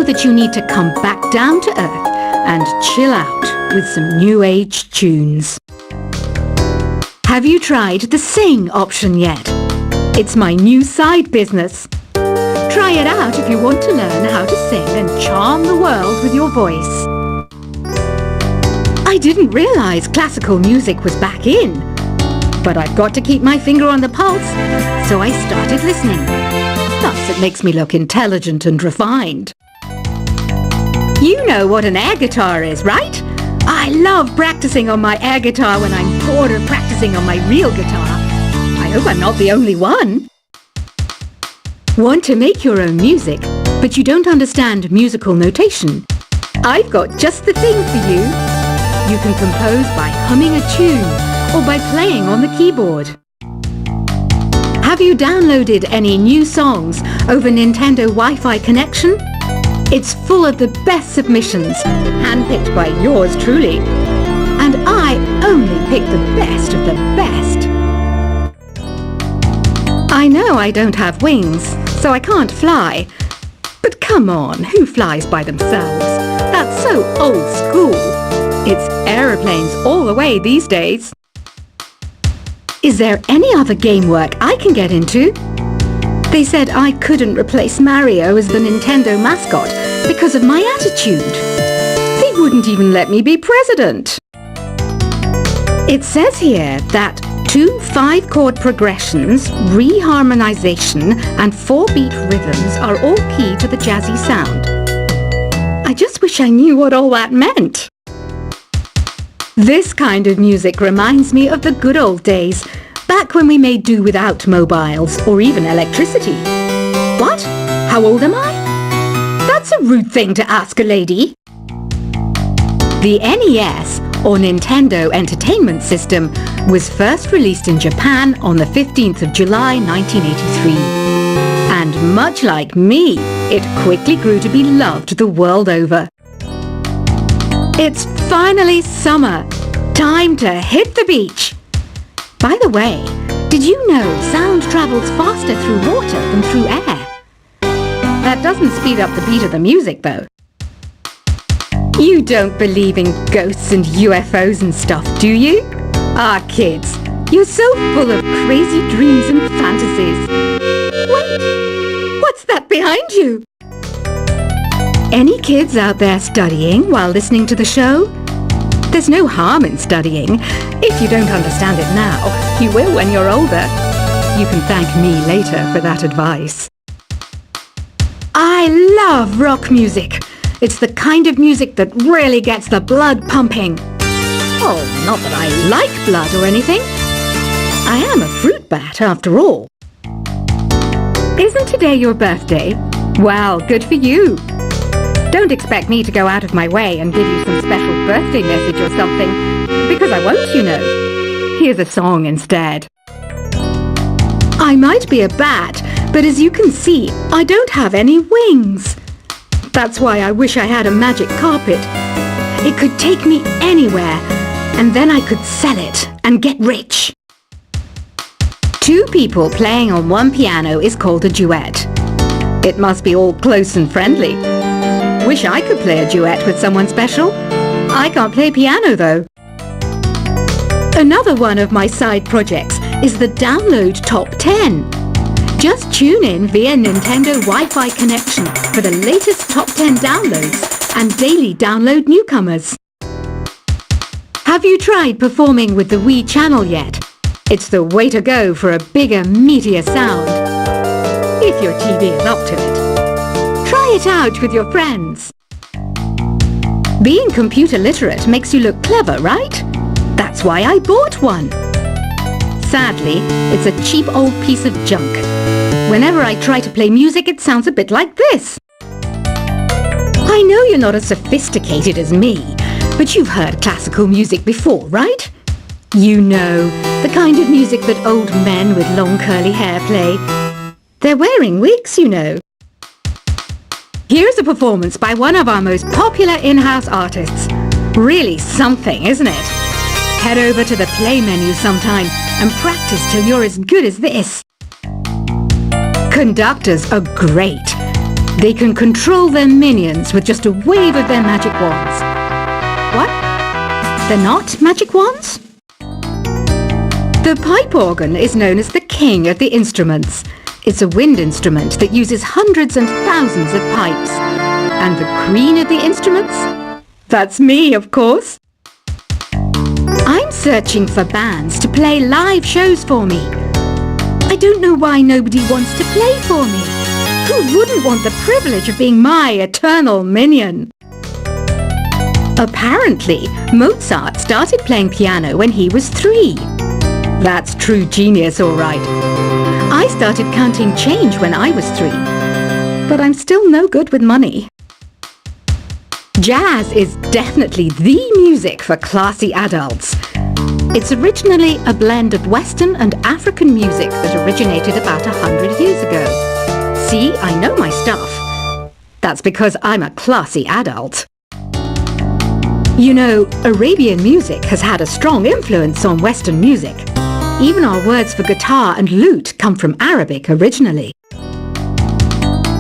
that you need to come back down to earth and chill out with some new age tunes. Have you tried the sing option yet? It's my new side business. Try it out if you want to learn how to sing and charm the world with your voice. I didn't realize classical music was back in, but I've got to keep my finger on the pulse, so I started listening. Plus, it makes me look intelligent and refined. You know what an air guitar is, right? I love practicing on my air guitar when I'm bored of practicing on my real guitar. I hope I'm not the only one. Want to make your own music, but you don't understand musical notation? I've got just the thing for you. You can compose by humming a tune or by playing on the keyboard. Have you downloaded any new songs over Nintendo Wi-Fi connection? It's full of the best submissions, handpicked by yours truly. And I only pick the best of the best. I know I don't have wings, so I can't fly. But come on, who flies by themselves? That's so old school. It's aeroplanes all the way these days. Is there any other game work I can get into? They said I couldn't replace Mario as the Nintendo mascot because of my attitude. They wouldn't even let me be president. It says here that 2 5-chord progressions, reharmonization, and 4-beat rhythms are all key to the jazzy sound. I just wish I knew what all that meant. This kind of music reminds me of the good old days, back when we made do without mobiles or even electricity. What? How old am I? That's a rude thing to ask a lady. The NES, or Nintendo Entertainment System, was first released in Japan on the 15th of July 1983. And much like me, it quickly grew to be loved the world over. It's finally summer. Time to hit the beach. By the way, did you know sound travels faster through water than through air? That doesn't speed up the beat of the music, though. You don't believe in ghosts and UFOs and stuff, do you? Ah, kids, you're so full of crazy dreams and fantasies. Wait, what's that behind you? Any kids out there studying while listening to the show? There's no harm in studying. If you don't understand it now, you will when you're older. You can thank me later for that advice. I love rock music. It's the kind of music that really gets the blood pumping. Oh, not that I like blood or anything. I am a fruit bat after all. Isn't today your birthday? Well, good for you. Don't expect me to go out of my way and give you some special birthday message or something, because I won't, you know. Here's a song instead. I might be a bat, but as you can see, I don't have any wings. That's why I wish I had a magic carpet. It could take me anywhere, and then I could sell it and get rich. 2 people playing on one piano is called a duet. It must be all close and friendly. Wish I could play a duet with someone special. I can't play piano though. Another one of my side projects is the Download Top 10. Just tune in via Nintendo Wi-Fi connection for the latest top 10 downloads and daily download newcomers. Have you tried performing with the Wii channel yet? It's the way to go for a bigger, meatier sound. If your TV is up to it. Try it out with your friends. Being computer literate makes you look clever, right? That's why I bought one. Sadly, it's a cheap old piece of junk. Whenever I try to play music, it sounds a bit like this. I know you're not as sophisticated as me, but you've heard classical music before, right? You know, the kind of music that old men with long curly hair play. They're wearing wigs, you know. Here's a performance by one of our most popular in-house artists. Really something, isn't it? Head over to the play menu sometime and practice till you're as good as this. Conductors are great. They can control their minions with just a wave of their magic wands. What? They're not magic wands? The pipe organ is known as the king of the instruments. It's a wind instrument that uses hundreds and thousands of pipes. And the queen of the instruments? That's me, of course. I'm searching for bands to play live shows for me. I don't know why nobody wants to play for me. Who wouldn't want the privilege of being my eternal minion? Apparently, Mozart started playing piano when he was 3. That's true genius, all right. I started counting change when I was 3. But I'm still no good with money. Jazz is definitely the music for classy adults. It's originally a blend of Western and African music that originated about 100 years ago. See, I know my stuff. That's because I'm a classy adult. You know, Arabian music has had a strong influence on Western music. Even our words for guitar and lute come from Arabic originally.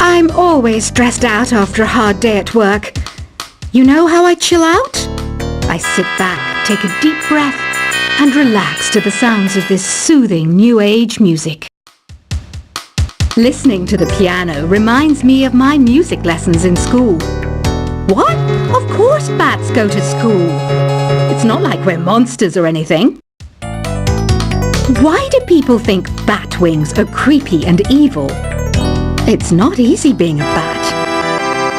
I'm always stressed out after a hard day at work. You know how I chill out? I sit back, take a deep breath, and relax to the sounds of this soothing New Age music. Listening to the piano reminds me of my music lessons in school. What? Of course bats go to school. It's not like we're monsters or anything. Why do people think bat wings are creepy and evil? It's not easy being a bat.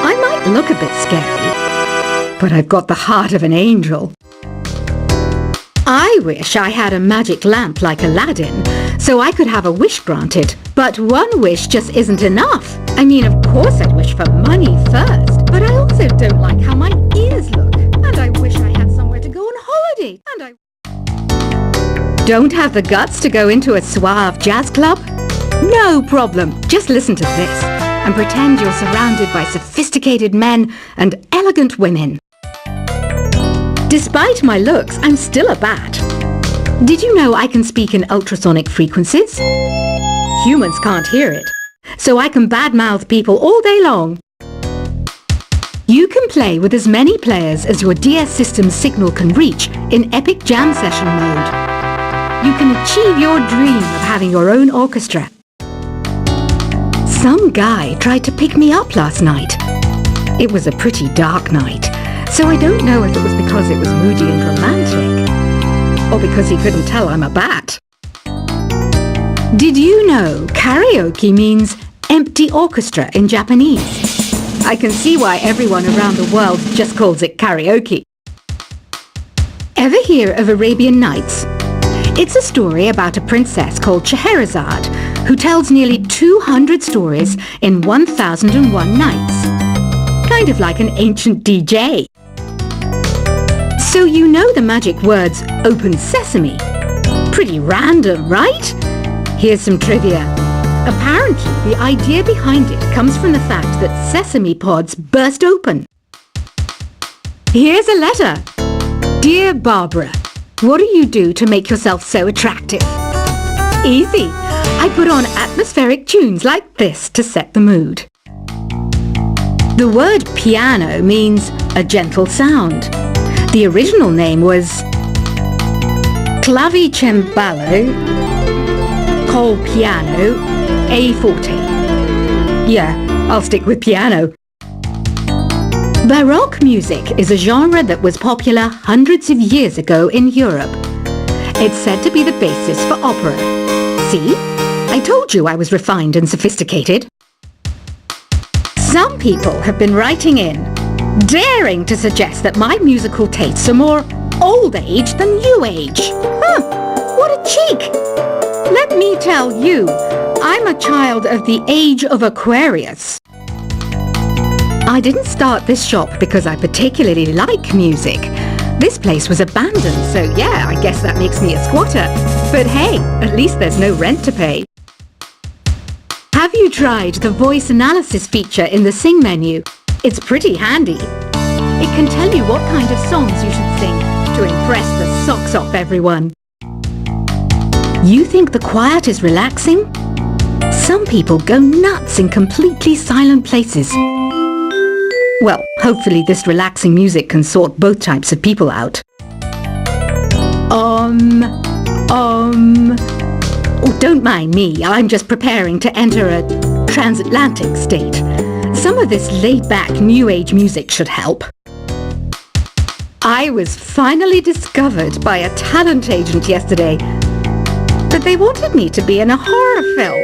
I might look a bit scary, but I've got the heart of an angel. I wish I had a magic lamp like Aladdin, so I could have a wish granted. But one wish just isn't enough. I mean, of course I'd wish for money first, but I also don't like how my ears look. And I wish I had somewhere to go on holiday. And I don't have the guts to go into a suave jazz club? No problem. Just listen to this and pretend you're surrounded by sophisticated men and elegant women. Despite my looks, I'm still a bat. Did you know I can speak in ultrasonic frequencies? Humans can't hear it, so I can badmouth people all day long. You can play with as many players as your DS system's signal can reach in epic jam session mode. You can achieve your dream of having your own orchestra. Some guy tried to pick me up last night. It was a pretty dark night, so I don't know if it was because it was moody and romantic, or because he couldn't tell I'm a bat. Did you know karaoke means empty orchestra in Japanese? I can see why everyone around the world just calls it karaoke. Ever hear of Arabian Nights? It's a story about a princess called Scheherazade who tells nearly 200 stories in 1001 nights. Kind of like an ancient DJ. So you know the magic words "open sesame." Pretty random, right? Here's some trivia. Apparently, the idea behind it comes from the fact that sesame pods burst open. Here's a letter. Dear Barbara, what do you do to make yourself so attractive? Easy. I put on atmospheric tunes like this to set the mood. The word piano means a gentle sound. The original name was clavicembalo col piano a forte. Yeah, I'll stick with piano. Baroque music is a genre that was popular hundreds of years ago in Europe. It's said to be the basis for opera. See? I told you I was refined and sophisticated. Some people have been writing in, daring to suggest that my musical tastes are more old age than new age. What a cheek! Let me tell you, I'm a child of the age of Aquarius. I didn't start this shop because I particularly like music. This place was abandoned, so yeah, I guess that makes me a squatter. But hey, at least there's no rent to pay. Have you tried the voice analysis feature in the Sing menu? It's pretty handy. It can tell you what kind of songs you should sing to impress the socks off everyone. You think the quiet is relaxing? Some people go nuts in completely silent places. Well, hopefully this relaxing music can sort both types of people out. Oh, don't mind me. I'm just preparing to enter a transatlantic state. Some of this laid-back New Age music should help. I was finally discovered by a talent agent yesterday, but they wanted me to be in a horror film.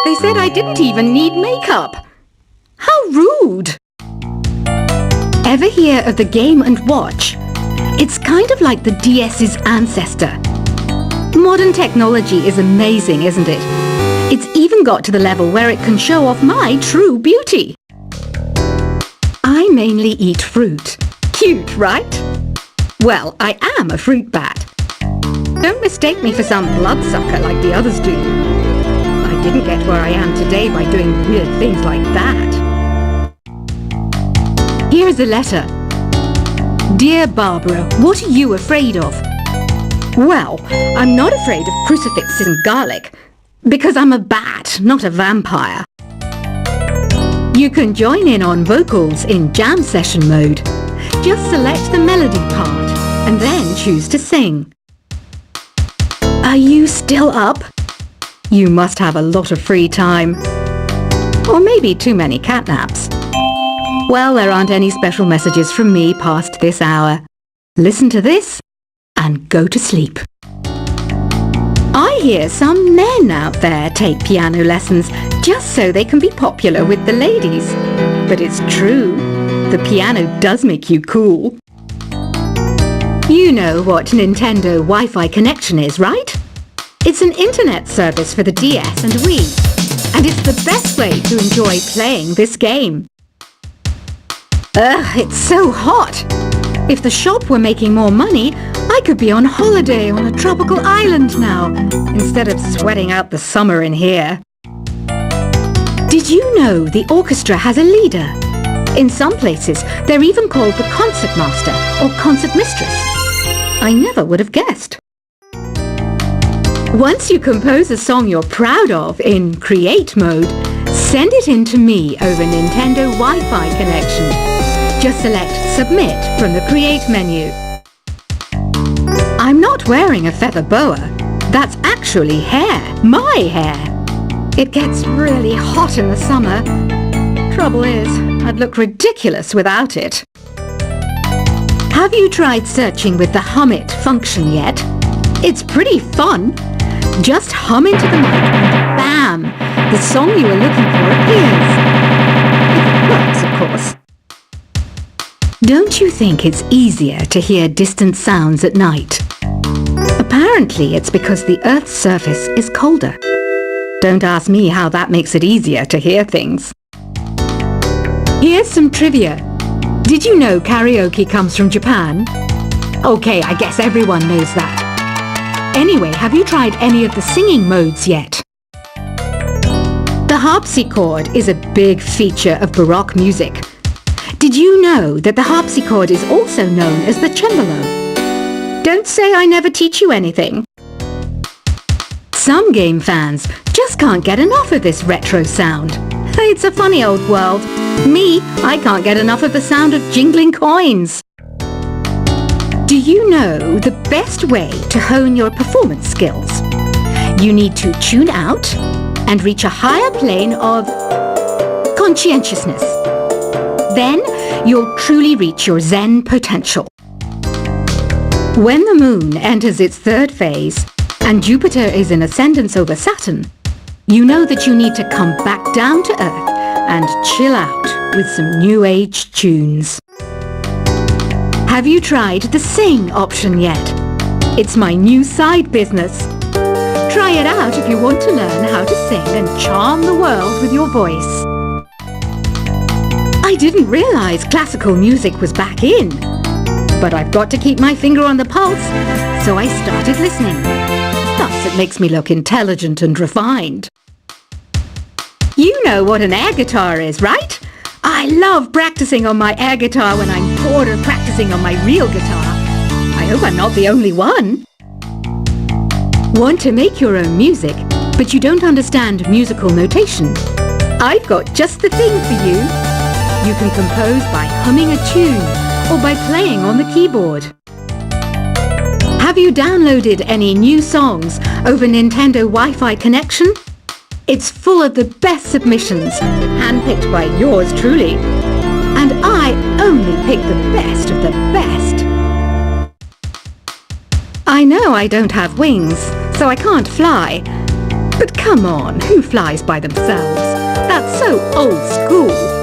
They said I didn't even need makeup. How rude! Ever hear of the Game & Watch? It's kind of like the DS's ancestor. Modern technology is amazing, isn't it? It's even got to the level where it can show off my true beauty. I mainly eat fruit. Cute, right? Well, I am a fruit bat. Don't mistake me for some bloodsucker like the others do. I didn't get where I am today by doing weird things like that. Here's a letter. Dear Barbara, what are you afraid of? Well, I'm not afraid of crucifixes and garlic, because I'm a bat, not a vampire. You can join in on vocals in jam session mode. Just select the melody part and then choose to sing. Are you still up? You must have a lot of free time. Or maybe too many catnaps. Well, there aren't any special messages from me past this hour. Listen to this and go to sleep. I hear some men out there take piano lessons just so they can be popular with the ladies. But it's true, the piano does make you cool. You know what Nintendo Wi-Fi connection is, right? It's an internet service for the DS and Wii, and it's the best way to enjoy playing this game. Ugh, it's so hot! If the shop were making more money, I could be on holiday on a tropical island now, instead of sweating out the summer in here. Did you know the orchestra has a leader? In some places, they're even called the concertmaster or concertmistress. I never would have guessed. Once you compose a song you're proud of in Create mode, send it in to me over Nintendo Wi-Fi connection. Just select Submit from the Create menu. I'm not wearing a feather boa. That's actually hair, my hair. It gets really hot in the summer. Trouble is, I'd look ridiculous without it. Have you tried searching with the Hum It function yet? It's pretty fun. Just hum into the mic and bam! The song you were looking for appears. If it works, of course. Don't you think it's easier to hear distant sounds at night? Apparently it's because the Earth's surface is colder. Don't ask me how that makes it easier to hear things. Here's some trivia. Did you know karaoke comes from Japan? Okay, I guess everyone knows that. Anyway, have you tried any of the singing modes yet? The harpsichord is a big feature of Baroque music. Did you know that the harpsichord is also known as the cembalo? Don't say I never teach you anything. Some game fans just can't get enough of this retro sound. It's a funny old world. Me, I can't get enough of the sound of jingling coins. Do you know the best way to hone your performance skills? You need to tune out and reach a higher plane of conscientiousness. Then you'll truly reach your Zen potential. When the moon enters its third phase and Jupiter is in ascendance over Saturn, you know that you need to come back down to Earth and chill out with some new age tunes. Have you tried the Sing option yet? It's my new side business. Try it out if you want to learn how to sing and charm the world with your voice. I didn't realize classical music was back in. But I've got to keep my finger on the pulse, so I started listening. Thus it makes me look intelligent and refined. You know what an air guitar is, right? I love practicing on my air guitar when I'm bored of practicing on my real guitar. I hope I'm not the only one. Want to make your own music, But you don't understand musical notation. I've got just the thing for you. You can compose by humming a tune or by playing on the keyboard. Have you downloaded any new songs over Nintendo Wi-Fi connection? It's full of the best submissions, handpicked by yours truly. And I only pick the best of the best. I know I don't have wings, so I can't fly. But come on, who flies by themselves? That's so old school.